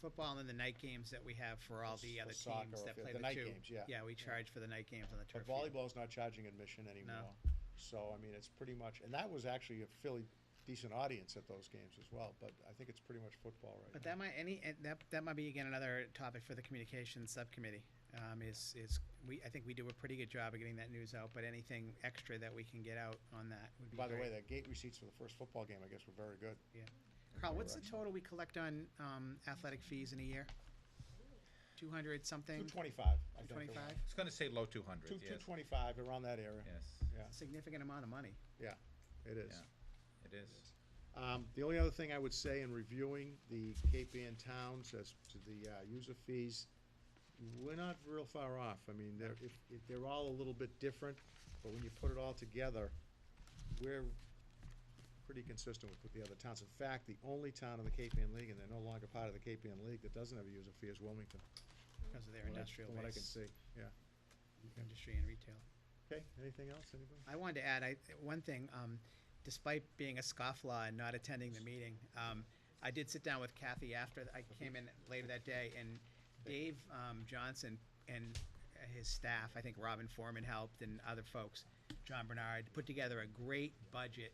football and then the night games that we have for all the other soccer teams or that play the the night two. games, yeah. Yeah, we charge for the night games on the But turf field. volleyball's not charging admission anymore. No. So, I mean, it's pretty much, and that was actually a fairly decent audience at those games as well, but I think it's pretty much football right But now. that might be again another topic for the communications subcommittee. I think we do a pretty good job of getting that news out, but anything extra that we can get out on that would be By the way, great. the gate receipts for the first football game, I guess, were very good. Yeah. Carl, what's the total we collect on athletic fees in a year? 200 something? 225, I think. 225? I was going to say low 200s. Yes. 225, around that area. Yes. Yeah, Significant amount of money. yeah, it is. Yeah, it is. The only other thing I would say in reviewing the Cape Ann towns as to the user fees, we're not real far off. I mean, they're all a little bit different, but when you put it all together, we're pretty consistent with the other towns. In fact, the only town in the Cape Ann League, and they're no longer part of the Cape Ann League, that doesn't have a user fee is Wilmington. Because of their industrial From what I can base, see, yeah. industry and retail. Okay, anything else, anybody? I wanted to add one thing. Despite being a scofflaw and not attending the meeting, I did sit down with Kathy after I came in later that day, and Dave Johnson and his staff, I think Robin Foreman helped and other folks, John Bernard, put together a great budget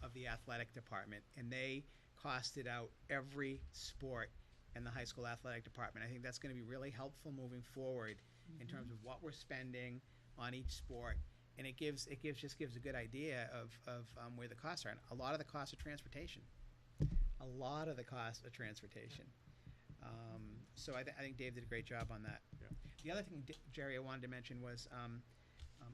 of the athletic department, and they costed out every sport in the high school athletic department. I think that's going to be really helpful moving forward in terms of what we're spending on each sport, and it gives a good idea of where the costs are. And a lot of the costs are transportation. So I think Dave did a great job on that. Yeah. The other thing, Jerry, I wanted to mention was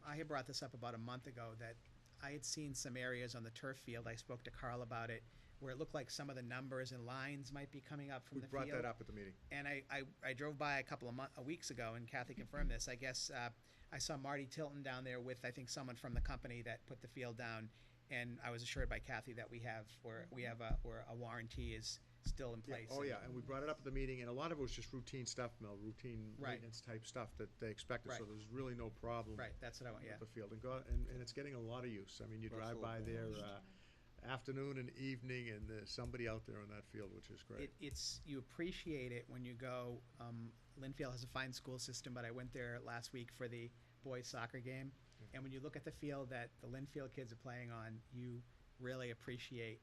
I had brought this up about a month ago that I had seen some areas on the turf field. I spoke to Carl about it, where it looked like some of the numbers and lines might be coming up from We the brought field. that up at the meeting. And I drove by a couple of weeks ago, and Kathy confirmed this. I guess I saw Marty Tilton down there with, I think, someone from the company that put the field down, and I was assured by Kathy that we have a warranty is still in Yeah, place. oh, yeah, and we brought it up at the meeting, and a lot of it was just routine stuff, Mel, routine Right. maintenance type stuff that they expected, so Right. there's really no problem. Right, that's what I want. Yeah. With the field, and it's getting a lot of use. I mean, you drive by there afternoon and evening, and there's somebody out there on that field, which is great. You appreciate it when you go. Linfield has a fine school system, but I went there last week for the boys soccer game, and when you look at the field that the Linfield kids are playing on, you really appreciate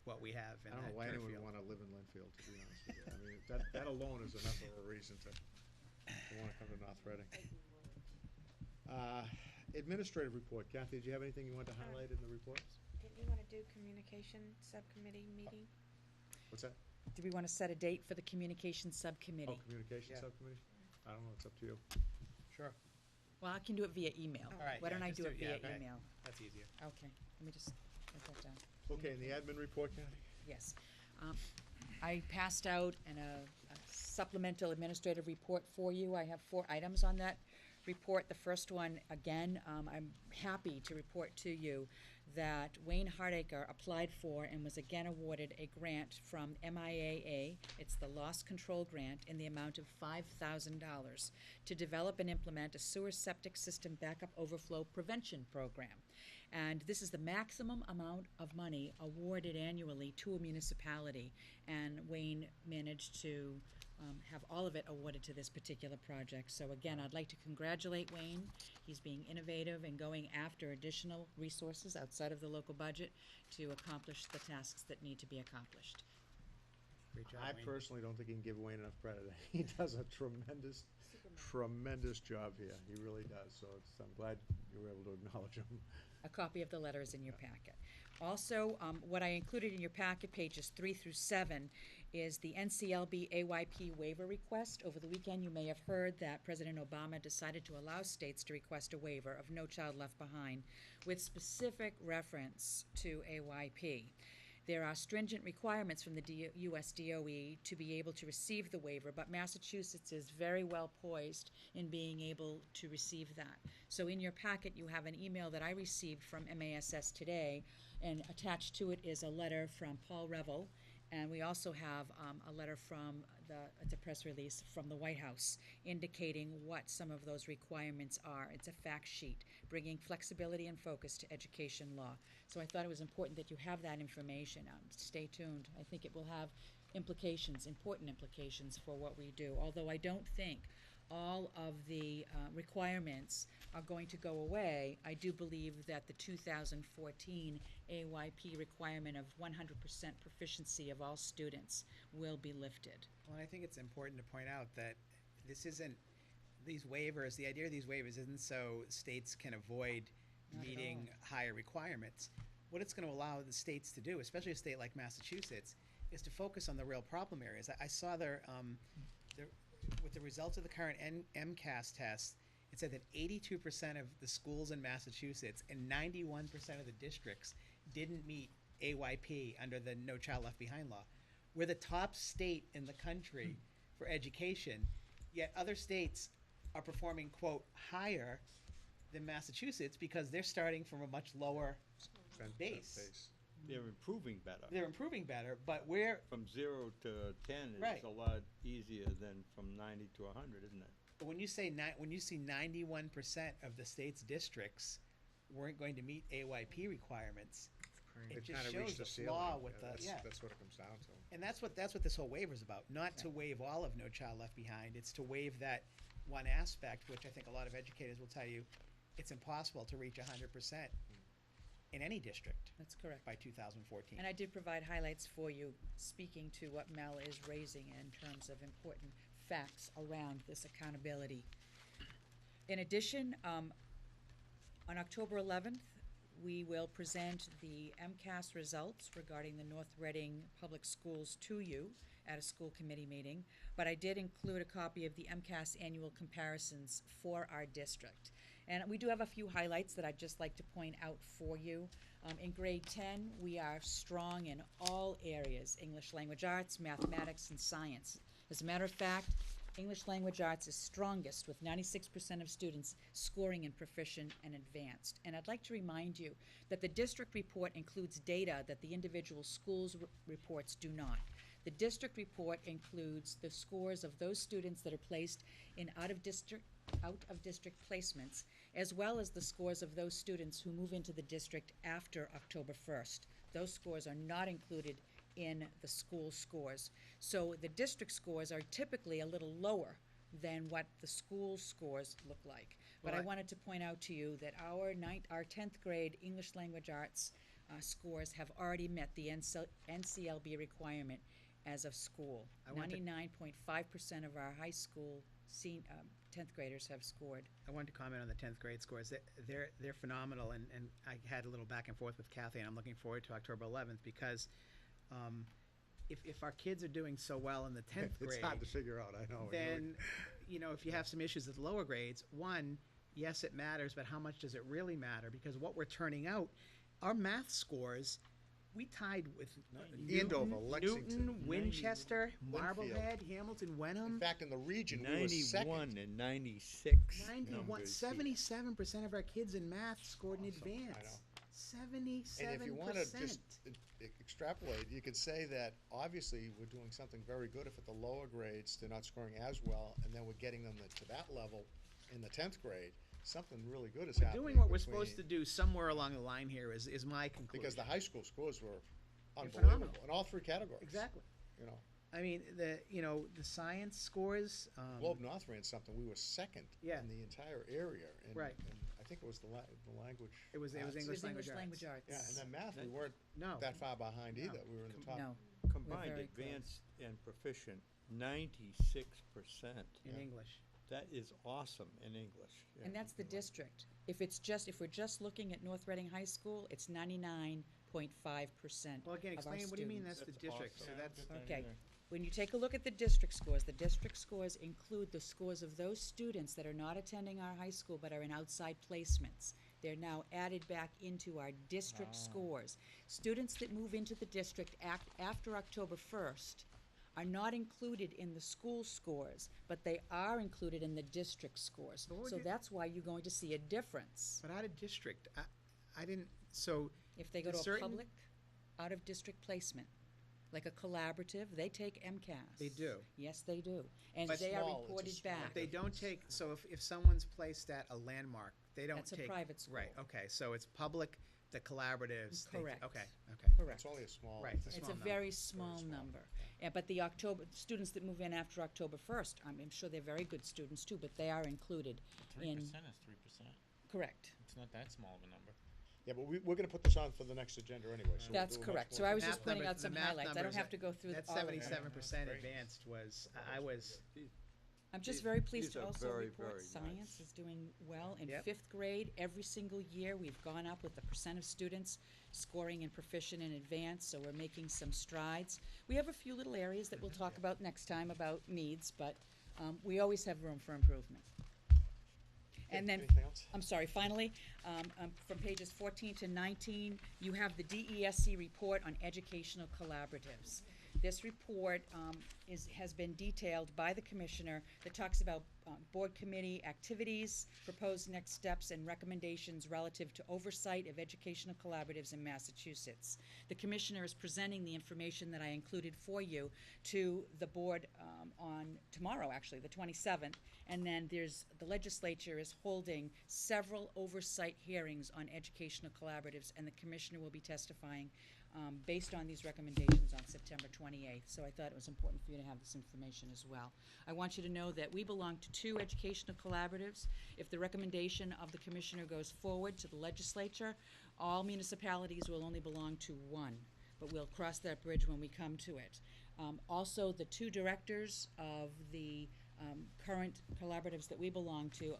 what we have in I don't that know why turf anyone would field. want to live in Linfield, to be honest with you. I mean, that alone is enough of a reason to want to come to North Reading. Administrative report. Kathy, did you have anything you wanted to highlight in the report? Didn't you want to do communication subcommittee meeting? What's that? Do we want to set a date for the communications subcommittee? Oh, communication Yeah. subcommittee? I don't know, it's up to you. Sure. Well, I can do it via email. All right, Why don't yeah, I just do it do- yeah, via okay. email? That's easier. Okay, let me just write that down. Okay, and the admin report, Kathy? Yes. I passed out a supplemental administrative report for you. I have 4 items on that report. The first one, again, I'm happy to report to you that Wayne Hardacre applied for and was again awarded a grant from MIAA. It's the Loss Control Grant in the amount of $5,000 to develop and implement a sewer septic system backup overflow prevention program. And this is the maximum amount of money awarded annually to a municipality. And Wayne managed to have all of it awarded to this particular project. So again, I'd like to congratulate Wayne. He's being innovative and going after additional resources outside of the local budget to accomplish the tasks that need to be accomplished. Great job, I Wayne. personally don't think you can give Wayne enough credit. He does a tremendous job here. He really does. So I'm glad you were able to acknowledge him. A copy of the letter is in your packet. Also, what I included in your packet, pages 3 through 7, is the NCLB AYP waiver request. Over the weekend, you may have heard that President Obama decided to allow states to request a waiver of No Child Left Behind with specific reference to AYP. There are stringent requirements from the U.S. DOE to be able to receive the waiver, but Massachusetts is very well poised in being able to receive that. So in your packet, you have an email that I received from MASS today, and attached to it is a letter from Paul Revel, and we also have a letter from it's a press release from the White House indicating what some of those requirements are. It's a fact sheet bringing flexibility and focus to education law. So I thought it was important that you have that information. Stay tuned. I think it will have implications, important implications for what we do. Although I don't think all of the requirements are going to go away, I do believe that the 2014 AYP requirement of 100% proficiency of all students will be lifted. Well, and I think it's important to point out that this isn't, these waivers, the idea of these waivers isn't so states can avoid Not at meeting higher requirements. What it's gonna allow the states to do, especially a state like Massachusetts, is to focus on the real problem areas. I saw with the results of the current MKS test, it said that 82% of the schools in Massachusetts and 91% of the districts didn't meet AYP under the No Child Left Behind law. We're the top state in the country for education, yet other states are performing, quote, higher than Massachusetts because they're starting from a much lower base. They're improving better. They're improving better, but we're, From 0 to 10 Right. is a lot easier than from 90 to 100, isn't it? but when you say when you see 91% of the state's districts weren't going to meet AYP requirements, it They've just kinda shows reached the ceiling. flaw with the, That's- yeah. That's what it comes down to. And that's what this whole waiver's about, not to waive all of No Child Left Behind. It's to waive that one aspect, which I think a lot of educators will tell you, it's impossible to reach 100% in any district That's correct. by 2014. And I did provide highlights for you, speaking to what Mel is raising in terms of important facts around this accountability. In addition, on October 11th, we will present the MKS results regarding the North Reading Public Schools to you at a school committee meeting, but I did include a copy of the MKS annual comparisons for our district. And we do have a few highlights that I'd just like to point out for you. In grade 10, we are strong in all areas, English language arts, mathematics, and science. As a matter of fact, English language arts is strongest, with 96% of students scoring in proficient and advanced. And I'd like to remind you that the district report includes data that the individual schools' reports do not. The district report includes the scores of those students that are placed in out-of-district placements, as well as the scores of those students who move into the district after October 1st. Those scores are not included in the school scores. So the district scores are typically a little lower than what the school scores look like. But I Well, wanted to point out to you that our 10th grade English language arts scores have already met the NCLB requirement as of school. I want to- 99.5% of our high school 10th graders have scored. I wanted to comment on the 10th grade scores. They're phenomenal, and I had a little back and forth with Kathy, and I'm looking forward to October 11th because if our kids are doing so well in the 10th grade, It's hard to figure out, I know. then, if you have some issues at the lower grades, one, yes, it matters, but how much does it really matter? Because what we're turning out, our math scores, we tied with Andover, Lexington, Newton, Winchester, Linfield. Marblehead, Hamilton, Wenham. In fact, in the region, we were 91 second. and 96. 91, numbers. 77% of our kids in math scored in Awesome, I advance. know. 77%. And if you want to just extrapolate, you could say that obviously we're doing something very good if at the lower grades they're not scoring as well, and then we're getting them to that level in the 10th grade. Something really good is We're happening. doing what we're between- supposed to do somewhere along the line here is my conclusion. Because the high school scores were phenomenal. unbelievable in all three categories. Exactly. You know, I mean, the science scores. Globe North ran something. We were second Yeah. in the entire area. And, Right. And I think it was the language. It was arts. English It was language English arts. language arts. Yeah, and then math, we That- weren't No. that far behind No. either. We were in the top. No, Combined very close. advanced and proficient, 96%. In Yeah. English. That is awesome in English. Yeah. And that's the district. If we're just looking at North Reading High School, it's 99.5% Well, again, of our explain, what do you mean students. that's the That's district? awesome. So that's, Good thing Okay. there. When you take a look at the district scores include the scores of those students that are not attending our high school but are in outside placements. They're now added back into our district scores. Students that move into the district after October 1st are not included in the school scores, but they are included in the district scores. But what would So you- that's why you're going to see a difference. but out of district, I didn't, so, If they go The to a certain- public, out-of-district placement, like a collaborative, they take MCAS. They do. Yes, they do. And But they are small, it's a reported small back. they don't take, so if someone's placed at a landmark, they don't That's take. a private school. Right, okay, so it's public, the collaboratives. Correct. Okay. Correct. It's only a small. Right, it's a It's small a number. very small small. number. But the students that move in after October 1st, I'm sure they're very good students too, but they are included in. 3% is 3%. Correct. It's not that small of a number. Yeah, but we're gonna put this on for the next agenda anyway, so we'll That's do a much correct. more So I was Math just pointing numbers- out some the math highlights. I don't numbers, have to go through That all of them. 77% Great. advanced was, I was, I'm just These- very pleased these to are also very, report very science nice. is doing well. In Yep. 5th grade, every single year, we've gone up with the percent of students scoring in proficient and advanced, so we're making some strides. We have a few little areas that we'll talk about next time about needs, but we always have room for improvement. And then, Anything else? I'm sorry, finally, from pages 14 to 19, you have the DESC report on educational collaboratives. This report has been detailed by the commissioner that talks about board committee activities, proposed next steps, and recommendations relative to oversight of educational collaboratives in Massachusetts. The commissioner is presenting the information that I included for you to the board on tomorrow, actually, the 27th. And then the legislature is holding several oversight hearings on educational collaboratives, and the commissioner will be testifying based on these recommendations on September 28th. So I thought it was important for you to have this information as well. I want you to know that we belong to 2 educational collaboratives. If the recommendation of the commissioner goes forward to the legislature, all municipalities will only belong to 1, but we'll cross that bridge when we come to it. Also, the 2 directors of the current collaboratives that we belong to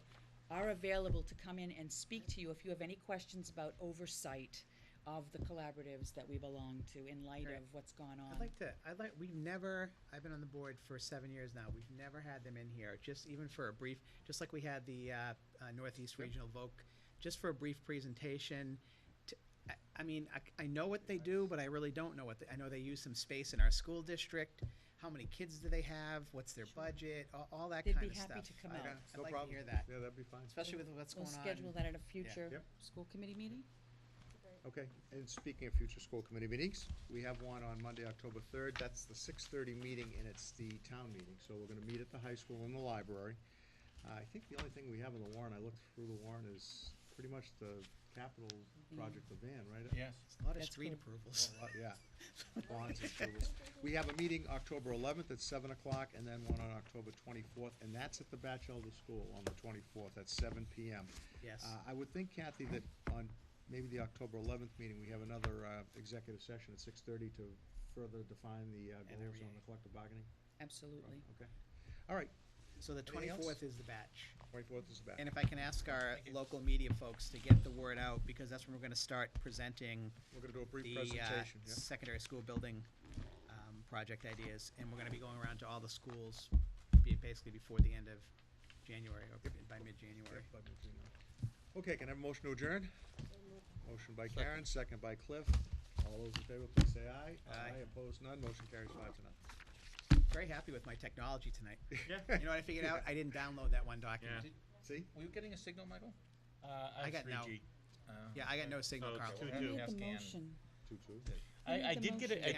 are available to come in and speak to you if you have any questions about oversight of the collaboratives that we belong to in light Great. of what's gone on. I've been on the board for 7 years now, we've never had them in here, just even for a brief, just like we had the Northeast Regional Voc, just for a brief presentation. I know what they do, but I really don't know I know they use some space in our school district. How many kids do they have? What's their budget? All that They'd kind be of stuff. happy to come I'd- out. I'd No like problem. to hear that, Yeah, that'd be fine. especially with what's We'll going on. schedule that at a future Yep. school committee meeting. Okay, and speaking of future school committee meetings, we have one on Monday, October 3rd. That's the 6:30 meeting, and it's the town meeting. So we're gonna meet at the high school in the library. I think the only thing we have on the warrant, I looked through the warrant, is pretty much the capital project, the van, right? Yes. A lot of That's street cool. approvals. Yeah, bonds and approvals. We have a meeting October 11th at 7 o'clock, and then one on October 24th, and that's at the Batchelder School on the 24th at 7 PM. Yes. I would think, Kathy, that on maybe the October 11th meeting, we have another executive session at 6:30 to further define the goals on the collective bargaining. Absolutely. Okay. All right, So the Anything else? 24th is the batch. 24th is the batch. And if I can ask our local media folks to get the word out, because that's when we're gonna start presenting We're gonna do a brief the presentation, yeah? secondary school building project ideas, and we're gonna be going around to all the schools basically before the end of January, or by mid-January. Yep, by mid-June. Okay, can I have a motion to adjourn? Motion by Karen, second by Cliff. All those in favor, please say aye. Aye. Opposed, none, motion carries 5-0. Very happy with my technology tonight. Yeah. You know what I figured out? I didn't download that one document. Yeah. See? Were you getting a signal, Michael? I got no. Yeah, I got no signal, So Carl. it's Who 2-2. made the Scan. motion? 2-2. Who made I the did get motion? a